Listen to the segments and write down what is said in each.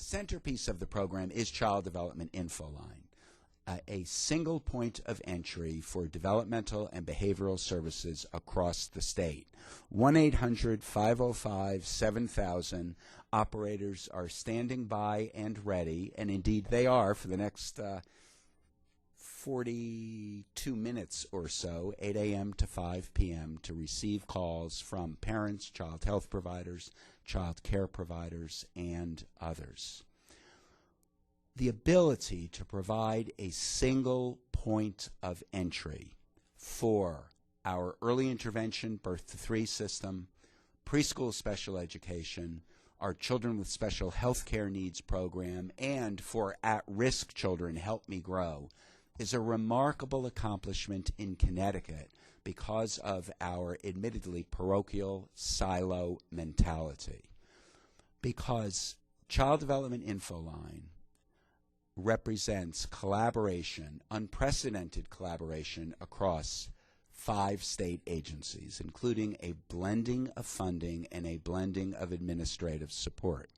The centerpiece of the program is Child Development Info Line, a single point of entry for developmental and behavioral services across the state. 1-800-505-7000. Operators are standing by and ready, and indeed they are for the next 42 minutes or so, 8 a.m. to 5 p.m., to receive calls from parents, child health providers, child care providers, and others. The ability to provide a single point of entry for our early intervention birth to 3 system, preschool special education, our children with special health care needs program, and for at-risk children, Help Me Grow, is a remarkable accomplishment in Connecticut because of our admittedly parochial silo mentality. Because Child Development Info Line represents collaboration, unprecedented collaboration across 5 state agencies, including a blending of funding and a blending of administrative support.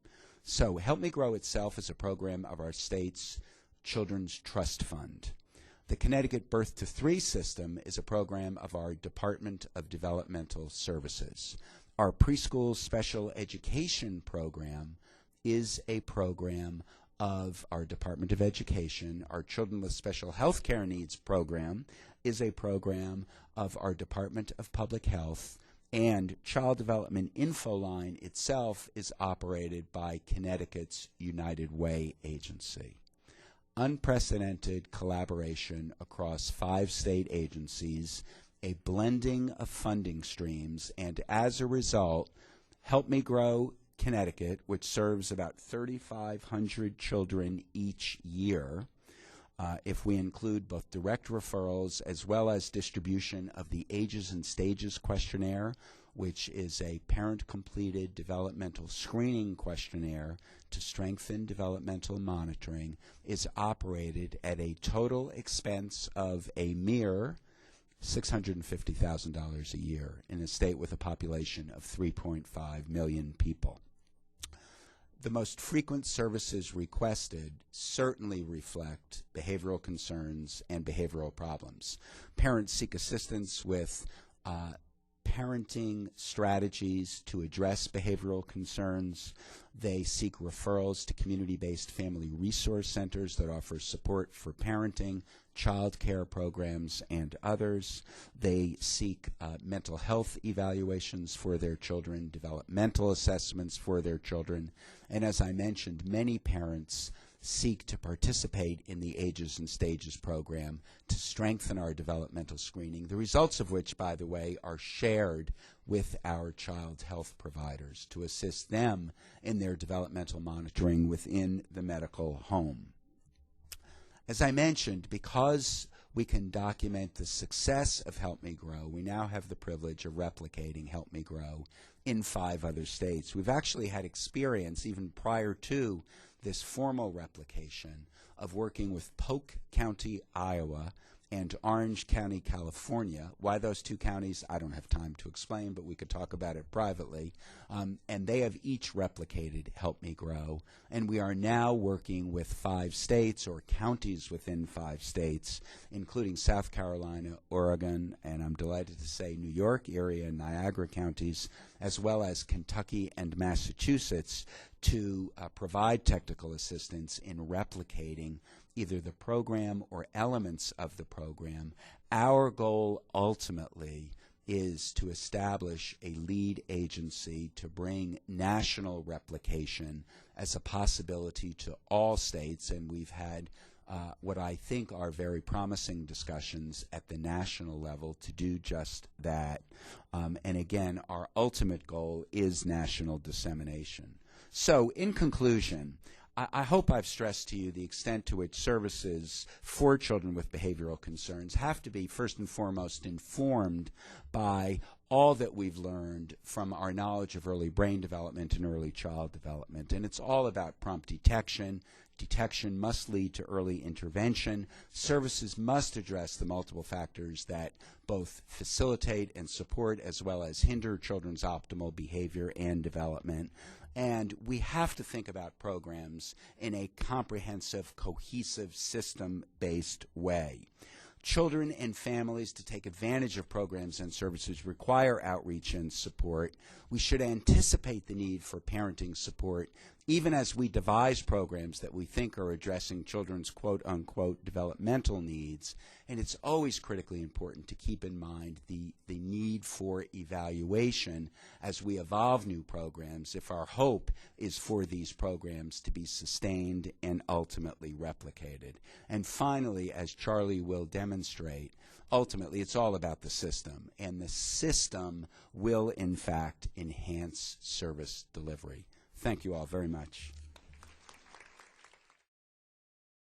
So Help Me Grow itself is a program of our state's Children's Trust Fund. The Connecticut Birth to 3 system is a program of our Department of Developmental Services. Our preschool special education program is a program of our Department of Education. Our Children with Special Health Care Needs program is a program of our Department of Public Health, and Child Development Info Line itself is operated by Connecticut's United Way agency. Unprecedented collaboration across 5 state agencies, a blending of funding streams, and as a result, Help Me Grow Connecticut, which serves about 3,500 children each year, if we include both direct referrals as well as distribution of the Ages and Stages questionnaire, which is a parent-completed developmental screening questionnaire to strengthen developmental monitoring, is operated at a total expense of a mere $650,000 a year in a state with a population of 3.5 million people. The most frequent services requested certainly reflect behavioral concerns and behavioral problems. Parents seek assistance with parenting strategies to address behavioral concerns. They seek referrals to community-based family resource centers that offer support for parenting, child care programs, and others. They seek mental health evaluations for their children, developmental assessments for their children, and as I mentioned, many parents seek to participate in the Ages and Stages program to strengthen our developmental screening, the results of which, by the way, are shared with our child health providers to assist them in their developmental monitoring within the medical home. As I mentioned, because we can document the success of Help Me Grow, we now have the privilege of replicating Help Me Grow in 5 other states. We've actually had experience, even prior to this formal replication, of working with Polk County, Iowa, and Orange County, California. Why those 2 counties, I don't have time to explain, but we could talk about it privately. And they have each replicated Help Me Grow. And we are now working with 5 states or counties within 5 states, including South Carolina, Oregon, and I'm delighted to say New York, Erie, and Niagara counties, as well as Kentucky and Massachusetts, to provide technical assistance in replicating either the program or elements of the program. Our goal ultimately is to establish a lead agency to bring national replication as a possibility to all states, and we've had what I think are very promising discussions at the national level to do just that. And again, our ultimate goal is national dissemination. So in conclusion, I hope I've stressed to you the extent to which services for children with behavioral concerns have to be first and foremost informed by all that we've learned from our knowledge of early brain development and early child development. And it's all about prompt detection. Detection must lead to early intervention. Services must address the multiple factors that both facilitate and support as well as hinder children's optimal behavior and development. And we have to think about programs in a comprehensive, cohesive, system-based way. Children and families to take advantage of programs and services require outreach and support. We should anticipate the need for parenting support even as we devise programs that we think are addressing children's quote-unquote developmental needs. And it's always critically important to keep in mind the need for evaluation as we evolve new programs if our hope is for these programs to be sustained and ultimately replicated. And finally, as Charlie will demonstrate, ultimately it's all about the system, and the system will in fact enhance service delivery. Thank you all very much.